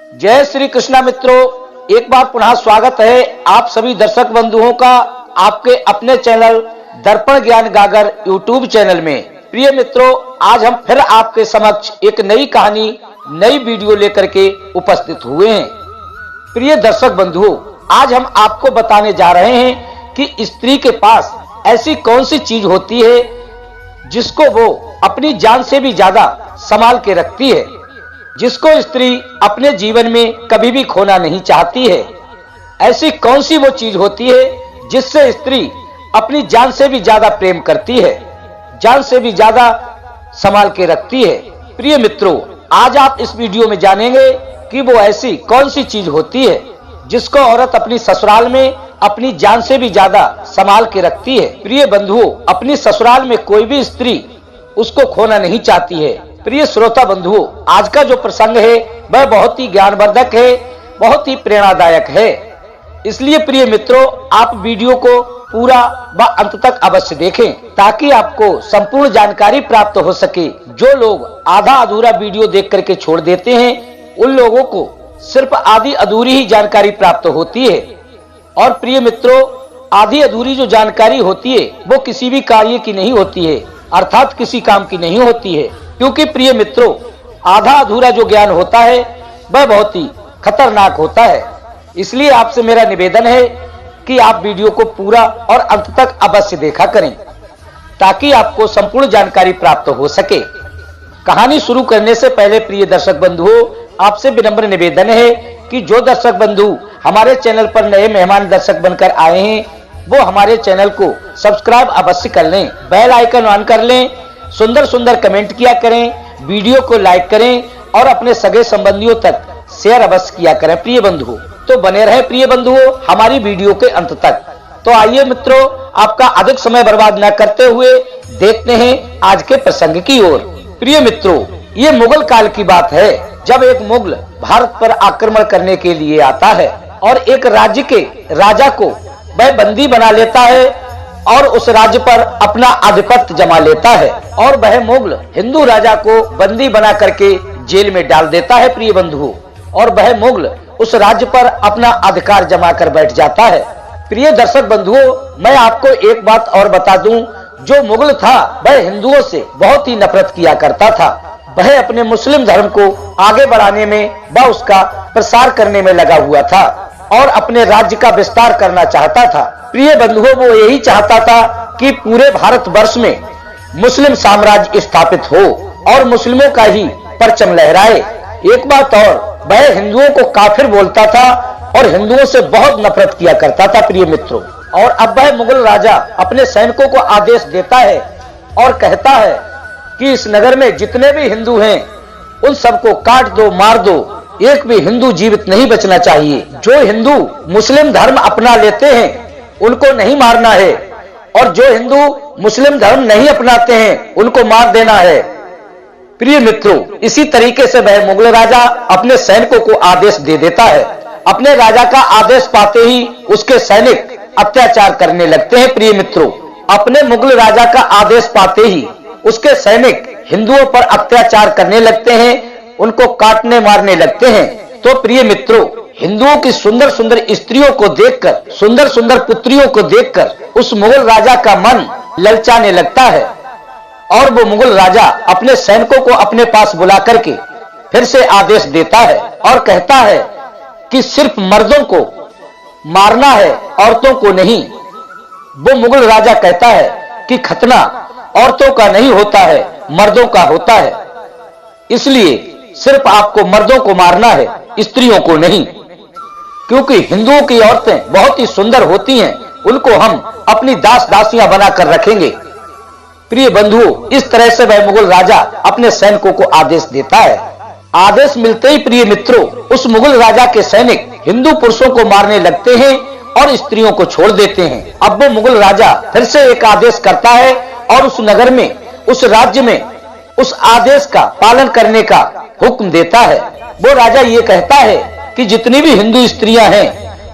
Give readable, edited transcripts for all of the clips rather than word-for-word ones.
जय श्री कृष्णा मित्रों, एक बार पुनः स्वागत है आप सभी दर्शक बंधुओं का आपके अपने चैनल दर्पण ज्ञान गागर यूट्यूब चैनल में। प्रिय मित्रों, आज हम फिर आपके समक्ष एक नई कहानी, नई वीडियो लेकर के उपस्थित हुए हैं। प्रिय दर्शक बंधुओं, आज हम आपको बताने जा रहे हैं कि स्त्री के पास ऐसी कौन सी चीज होती है जिसको वो अपनी जान से भी ज्यादा संभाल के रखती है, जिसको स्त्री अपने जीवन में कभी भी खोना नहीं चाहती है। ऐसी कौन सी वो चीज होती है जिससे स्त्री अपनी जान से भी ज्यादा प्रेम करती है, जान से भी ज्यादा संभाल के रखती है। प्रिय मित्रों, आज आप इस वीडियो में जानेंगे कि वो ऐसी कौन सी चीज होती है जिसको औरत अपनी ससुराल में अपनी जान से भी ज्यादा संभाल के रखती है। प्रिय बंधुओं, अपनी ससुराल में कोई भी स्त्री उसको खोना नहीं चाहती है। प्रिय श्रोता बंधुओं, आज का जो प्रसंग है वह बहुत ही ज्ञानवर्धक है, बहुत ही प्रेरणादायक है। इसलिए प्रिय मित्रों, आप वीडियो को पूरा व अंत तक अवश्य देखें ताकि आपको संपूर्ण जानकारी प्राप्त हो सके। जो लोग आधा अधूरा वीडियो देख करके छोड़ देते हैं, उन लोगों को सिर्फ आधी अधूरी ही जानकारी प्राप्त होती है। और प्रिय मित्रों, आधी अधूरी जो जानकारी होती है वो किसी भी कार्य की नहीं होती है, अर्थात किसी काम की नहीं होती है। क्योंकि प्रिय मित्रों, आधा अधूरा जो ज्ञान होता है वह बहुत ही खतरनाक होता है। इसलिए आपसे मेरा निवेदन है कि आप वीडियो को पूरा और अंत तक अवश्य देखा करें ताकि आपको संपूर्ण जानकारी प्राप्त हो सके। कहानी शुरू करने से पहले प्रिय दर्शक बंधुओं, आपसे विनम्र निवेदन है कि जो दर्शक बंधु हमारे चैनल पर नए मेहमान दर्शक बनकर आए हैं, वो हमारे चैनल को सब्सक्राइब अवश्य कर लें, बेल आइकन ऑन कर लें, सुंदर सुंदर कमेंट किया करें, वीडियो को लाइक करें और अपने सगे संबंधियों तक शेयर अवश्य किया करें। प्रिय बंधुओं, तो बने रहे प्रिय बंधुओं हमारी वीडियो के अंत तक। तो आइए मित्रों, आपका अधिक समय बर्बाद न करते हुए देखते हैं आज के प्रसंग की ओर। प्रिय मित्रों, ये मुगल काल की बात है जब एक मुगल भारत पर आक्रमण करने के लिए आता है और एक राज्य के राजा को वह बंदी बना लेता है और उस राज्य पर अपना आधिपत्य जमा लेता है। और वह मुगल हिंदू राजा को बंदी बना करके जेल में डाल देता है। प्रिय बंधुओं, और वह मुगल उस राज्य पर अपना अधिकार जमा कर बैठ जाता है। प्रिय दर्शक बंधुओं, मैं आपको एक बात और बता दूं, जो मुगल था वह हिंदुओं से बहुत ही नफरत किया करता था। वह अपने मुस्लिम धर्म को आगे बढ़ाने में व उसका प्रसार करने में लगा हुआ था और अपने राज्य का विस्तार करना चाहता था। प्रिय बंधुओं, वो यही चाहता था कि पूरे भारतवर्ष में मुस्लिम साम्राज्य स्थापित हो और मुस्लिमों का ही परचम लहराए। एक बात और, वह हिंदुओं को काफिर बोलता था और हिंदुओं से बहुत नफरत किया करता था। प्रिय मित्रों, और अब वह मुगल राजा अपने सैनिकों को आदेश देता है और कहता है कि इस नगर में जितने भी हिंदू हैं उन सबको काट दो, मार दो, एक भी हिंदू जीवित नहीं बचना चाहिए। जो हिंदू मुस्लिम धर्म अपना लेते हैं उनको नहीं मारना है और जो हिंदू मुस्लिम धर्म नहीं अपनाते हैं उनको मार देना है। प्रिय मित्रों, इसी तरीके से वह मुगल राजा अपने सैनिकों को आदेश दे देता है। अपने राजा का आदेश पाते ही उसके सैनिक अत्याचार करने लगते हैं। प्रिय मित्रों, अपने मुगल राजा का आदेश पाते ही उसके सैनिक हिंदुओं पर अत्याचार करने लगते हैं, उनको काटने मारने लगते हैं। तो प्रिय मित्रों, हिंदुओं की सुंदर सुंदर स्त्रियों को देखकर, सुंदर सुंदर पुत्रियों को देखकर उस मुगल राजा का मन ललचाने लगता है और वो मुगल राजा अपने सैनिकों को अपने पास बुला करके फिर से आदेश देता है और कहता है कि सिर्फ मर्दों को मारना है, औरतों को नहीं। वो मुगल राजा कहता है कि खतना औरतों का नहीं होता है, मर्दों का होता है, इसलिए सिर्फ आपको मर्दों को मारना है, स्त्रियों को नहीं। क्योंकि हिंदुओं की औरतें बहुत ही सुंदर होती हैं, उनको हम अपनी दास दासियां बनाकर रखेंगे। प्रिय बंधुओं, इस तरह से वह मुगल राजा अपने सैनिकों को आदेश देता है। आदेश मिलते ही प्रिय मित्रों, उस मुगल राजा के सैनिक हिंदू पुरुषों को मारने लगते हैं और स्त्रियों को छोड़ देते हैं। अब वो मुगल राजा फिर से एक आदेश करता है और उस नगर में, उस राज्य में उस आदेश का पालन करने का हुक्म देता है। वो राजा ये कहता है कि जितनी भी हिंदू स्त्रियां हैं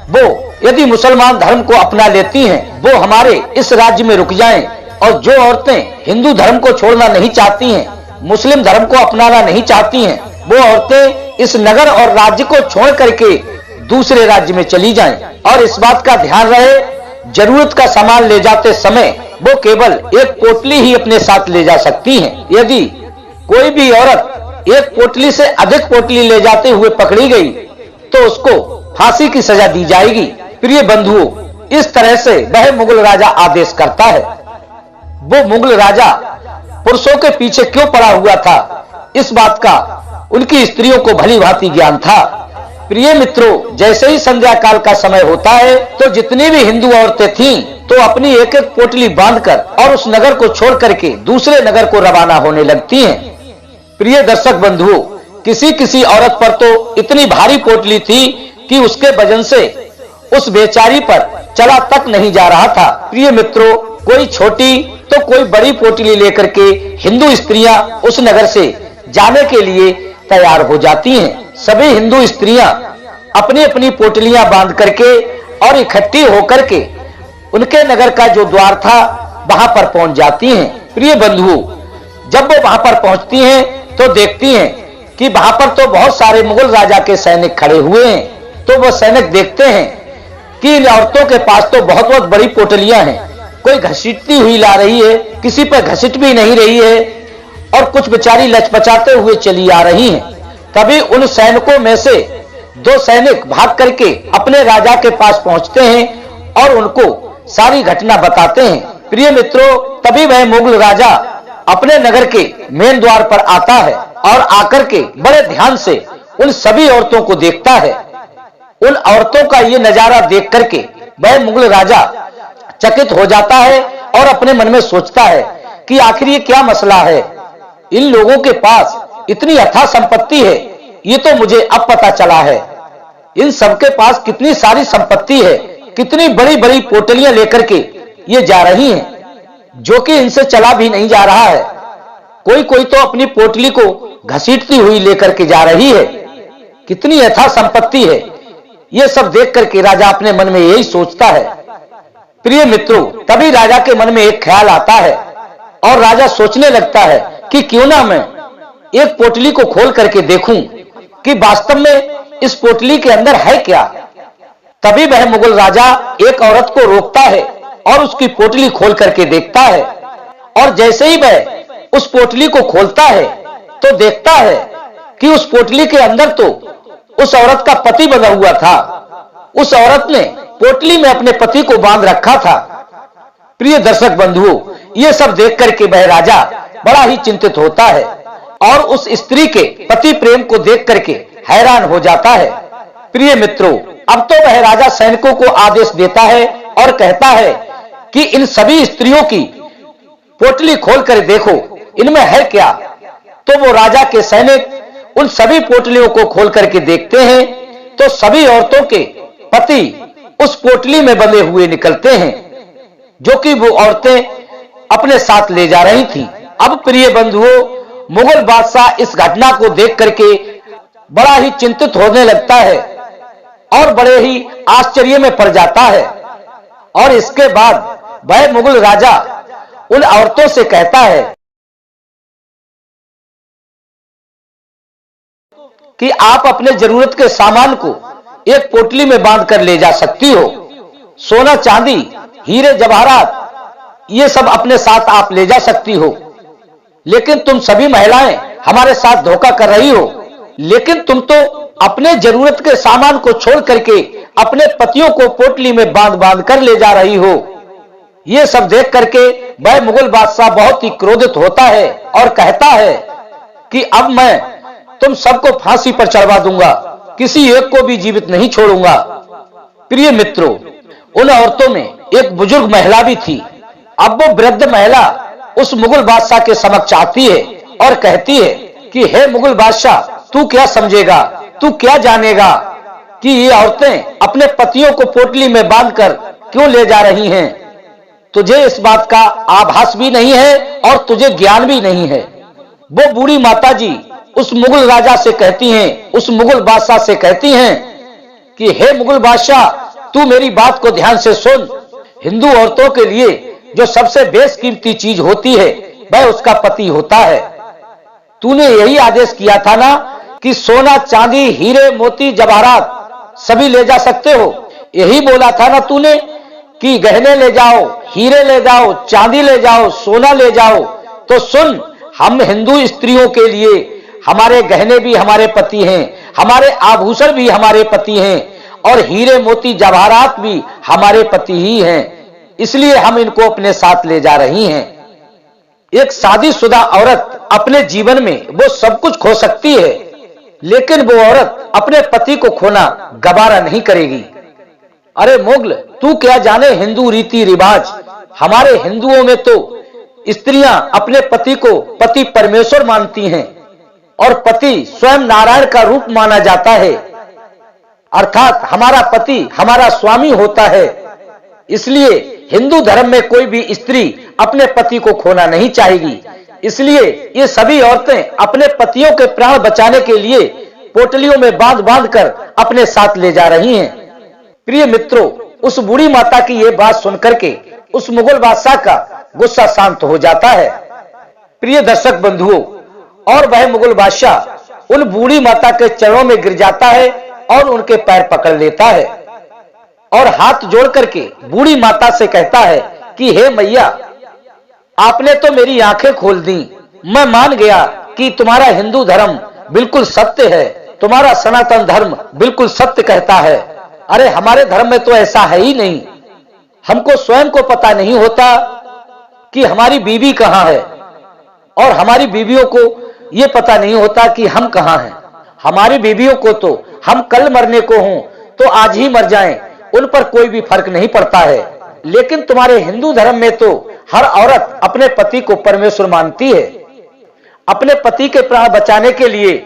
वो यदि मुसलमान धर्म को अपना लेती हैं वो हमारे इस राज्य में रुक जाएं, और जो औरतें हिंदू धर्म को छोड़ना नहीं चाहती हैं, मुस्लिम धर्म को अपनाना नहीं चाहती हैं, वो औरतें इस नगर और राज्य को छोड़ करके दूसरे राज्य में चली जाएं और इस बात का ध्यान रहे जरूरत का सामान ले जाते समय वो केवल एक पोटली ही अपने साथ ले जा सकती हैं। यदि कोई भी औरत एक पोटली से अधिक पोटली ले जाते हुए पकड़ी गई तो उसको फांसी की सजा दी जाएगी। प्रिय बंधुओं, इस तरह से वह मुगल राजा आदेश करता है। वो मुगल राजा पुरुषों के पीछे क्यों पड़ा हुआ था, इस बात का उनकी स्त्रियों को भली भांति ज्ञान था। प्रिय मित्रों, जैसे ही संध्या काल का समय होता है तो जितनी भी हिंदू औरतें थीं तो अपनी एक एक पोटली बांधकर और उस नगर को छोड़ करके दूसरे नगर को रवाना होने लगती हैं। प्रिय दर्शक बंधुओं, किसी किसी औरत पर तो इतनी भारी पोटली थी कि उसके वजन से उस बेचारी पर चला तक नहीं जा रहा था। प्रिय मित्रों, कोई छोटी तो कोई बड़ी पोटली लेकर के हिंदू स्त्रियां उस नगर से जाने के लिए तैयार हो जाती हैं। सभी हिंदू स्त्रियां अपनी अपनी पोटलियां बांध करके और इकट्ठी होकर के उनके नगर का जो द्वार था वहां पर पहुंच जाती हैं। प्रिय बंधुओं, जब वो वहां पर पहुंचती हैं तो देखती हैं कि वहां पर तो बहुत सारे मुगल राजा के सैनिक खड़े हुए हैं। तो वो सैनिक देखते हैं कि इन औरतों के पास तो बहुत बहुत बड़ी पोटलियां हैं, कोई घसीटती हुई ला रही है, किसी पर घसीट भी नहीं रही है और कुछ बेचारी लचपचाते हुए चली आ रही हैं। तभी उन सैनिकों में से दो सैनिक भाग करके अपने राजा के पास पहुंचते हैं और उनको सारी घटना बताते हैं। प्रिय मित्रों, तभी वह मुगल राजा अपने नगर के मेन द्वार पर आता है और आकर के बड़े ध्यान से उन सभी औरतों को देखता है। उन औरतों का ये नजारा देख करके वह मुगल राजा चकित हो जाता है और अपने मन में सोचता है कि आखिर ये क्या मसला है। इन लोगों के पास इतनी अथाह संपत्ति है, ये तो मुझे अब पता चला है। इन सबके पास कितनी सारी संपत्ति है, कितनी बड़ी बड़ी पोटलियां लेकर के ये जा रही हैं, जो कि इनसे चला भी नहीं जा रहा है। कोई कोई तो अपनी पोटली को घसीटती हुई लेकर के जा रही है। कितनी अथाह संपत्ति है, ये सब देख करके राजा अपने मन में यही सोचता है। प्रिय मित्रों, तभी राजा के मन में एक ख्याल आता है और राजा सोचने लगता है कि क्यों ना मैं एक पोटली को खोल करके देखूं कि वास्तव में इस पोटली के अंदर है क्या। तभी वह मुगल राजा एक औरत को रोकता है और उसकी पोटली खोल करके देखता है और जैसे ही वह उस पोटली को खोलता है तो देखता है कि उस पोटली के अंदर तो उस औरत का पति बंधा हुआ था। उस औरत ने पोटली में अपने पति को बांध रखा था। प्रिय दर्शक बंधुओं, ये सब देख करके वह राजा बड़ा ही चिंतित होता है और उस स्त्री के पति प्रेम को देख करके हैरान हो जाता है। प्रिय मित्रों, अब तो वह राजा सैनिकों को आदेश देता है और कहता है कि इन सभी स्त्रियों की पोटली खोल कर देखो, इनमें है क्या। तो वो राजा के सैनिक उन सभी पोटलियों को खोल करके देखते हैं तो सभी औरतों के पति उस पोटली में बंधे हुए निकलते हैं, जो कि वो औरतें अपने साथ ले जा रही थी। अब प्रिय बंधुओं, मुगल बादशाह इस घटना को देख करके बड़ा ही चिंतित होने लगता है और बड़े ही आश्चर्य में पड़ जाता है और इसके बाद वह मुगल राजा उन औरतों से कहता है कि आप अपने जरूरत के सामान को एक पोटली में बांध कर ले जा सकती हो। सोना चांदी, हीरे जवाहरात, ये सब अपने साथ आप ले जा सकती हो। लेकिन तुम सभी महिलाएं हमारे साथ धोखा कर रही हो। लेकिन तुम तो अपने जरूरत के सामान को छोड़ करके अपने पतियों को पोटली में बांध बांध कर ले जा रही हो। ये सब देख करके वह मुगल बादशाह बहुत ही क्रोधित होता है और कहता है कि अब मैं तुम सबको फांसी पर चढ़वा दूंगा, किसी एक को भी जीवित नहीं छोड़ूंगा। प्रिय मित्रों, उन औरतों में एक बुजुर्ग महिला भी थी। अब वो वृद्ध महिला उस मुगल बादशाह के समक्ष आती है और कहती है कि हे मुगल बादशाह, तू क्या समझेगा, तू क्या जानेगा कि ये औरतें अपने पतियों को पोटली में बांधकर क्यों ले जा रही हैं। तुझे इस बात का आभास भी नहीं है और तुझे ज्ञान भी नहीं है। वो बूढ़ी माताजी उस मुगल राजा से कहती हैं, उस मुगल बादशाह से कहती हैं कि हे मुगल बादशाह, तू मेरी बात को ध्यान से सुन। हिंदू औरतों के लिए जो सबसे बेशकीमती चीज होती है वह उसका पति होता है। तूने यही आदेश किया था ना कि सोना चांदी हीरे मोती जवाहरात सभी ले जा सकते हो। यही बोला था ना तूने कि गहने ले जाओ, हीरे ले जाओ, चांदी ले जाओ, सोना ले जाओ। तो सुन, हम हिंदू स्त्रियों के लिए हमारे गहने भी हमारे पति हैं, हमारे आभूषण भी हमारे पति हैं और हीरे मोती जवाहरात भी हमारे पति ही हैं। इसलिए हम इनको अपने साथ ले जा रही हैं। एक शादीशुदा औरत अपने जीवन में वो सब कुछ खो सकती है, लेकिन वो औरत अपने पति को खोना गवारा नहीं करेगी। अरे मोगल, तू क्या जाने हिंदू रीति रिवाज। हमारे हिंदुओं में तो स्त्रियां अपने पति को पति परमेश्वर मानती हैं और पति स्वयं नारायण का रूप माना जाता है, अर्थात हमारा पति हमारा स्वामी होता है। इसलिए हिंदू धर्म में कोई भी स्त्री अपने पति को खोना नहीं चाहेगी। इसलिए ये सभी औरतें अपने पतियों के प्राण बचाने के लिए पोटलियों में बांध बांध कर अपने साथ ले जा रही हैं। प्रिय मित्रों, उस बूढ़ी माता की ये बात सुनकर के उस मुगल बादशाह का गुस्सा शांत हो जाता है। प्रिय दर्शक बंधुओं, और वह मुगल बादशाह उन बूढ़ी माता के चरणों में गिर जाता है और उनके पैर पकड़ लेता है और हाथ जोड़ करके बूढ़ी माता से कहता है कि हे मैया, आपने तो मेरी आंखें खोल दी। मैं मान गया कि तुम्हारा हिंदू धर्म बिल्कुल सत्य है, तुम्हारा सनातन धर्म बिल्कुल सत्य कहता है। अरे हमारे धर्म में तो ऐसा है ही नहीं। हमको स्वयं को पता नहीं होता कि हमारी बीवी कहां है और हमारी बीवियों को यह पता नहीं होता कि हम कहां हैं। हमारी बीवियों को तो हम कल मरने को हों तो आज ही मर जाएं, उन पर कोई भी फर्क नहीं पड़ता है। लेकिन तुम्हारे हिंदू धर्म में तो हर औरत अपने पति को परमेश्वर मानती है। अपने पति के प्राण बचाने के लिए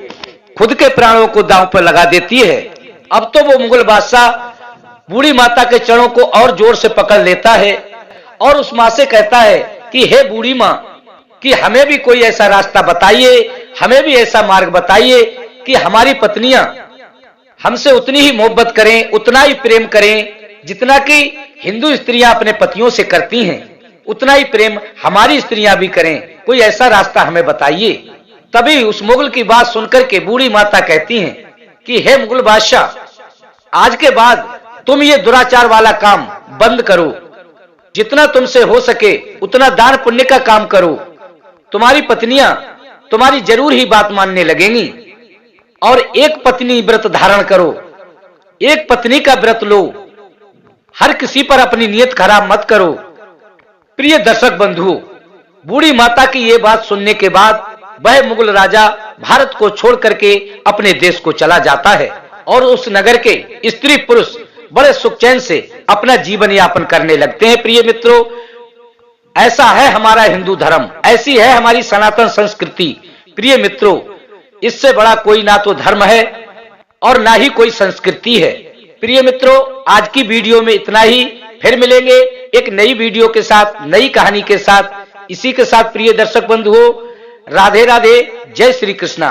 खुद के प्राणों को दांव पर लगा देती है। अब तो वो मुगल बादशाह बूढ़ी माता के चरणों को और जोर से पकड़ लेता है और उस मां से कहता है कि हे बूढ़ी मां, कि हमें भी कोई ऐसा रास्ता बताइए, हमें भी ऐसा मार्ग बताइए कि हमारी पत्नियां हमसे उतनी ही मोहब्बत करें, उतना ही प्रेम करें जितना कि हिंदू स्त्रियां अपने पतियों से करती हैं, उतना ही प्रेम हमारी स्त्रियां भी करें। कोई ऐसा रास्ता हमें बताइए। तभी उस मुगल की बात सुनकर के बूढ़ी माता कहती हैं कि हे मुगल बादशाह, आज के बाद तुम ये दुराचार वाला काम बंद करो। जितना तुमसे हो सके उतना दान पुण्य का काम करो। तुम्हारी पत्नियां तुम्हारी जरूर ही बात मानने लगेंगी। और एक पत्नी व्रत धारण करो, एक पत्नी का व्रत लो। हर किसी पर अपनी नियत खराब मत करो। प्रिय दर्शक बंधुओं, बूढ़ी माता की ये बात सुनने के बाद वह मुगल राजा भारत को छोड़ करके अपने देश को चला जाता है और उस नगर के स्त्री पुरुष बड़े सुख चैन से अपना जीवन यापन करने लगते हैं। प्रिय मित्रों, ऐसा है हमारा हिंदू धर्म, ऐसी है हमारी सनातन संस्कृति। प्रिय मित्रों, इससे बड़ा कोई ना तो धर्म है और ना ही कोई संस्कृति है। प्रिय मित्रों, आज की वीडियो में इतना ही। फिर मिलेंगे एक नई वीडियो के साथ, नई कहानी के साथ। इसी के साथ प्रिय दर्शक बंधुओं, राधे राधे, जय श्री कृष्णा।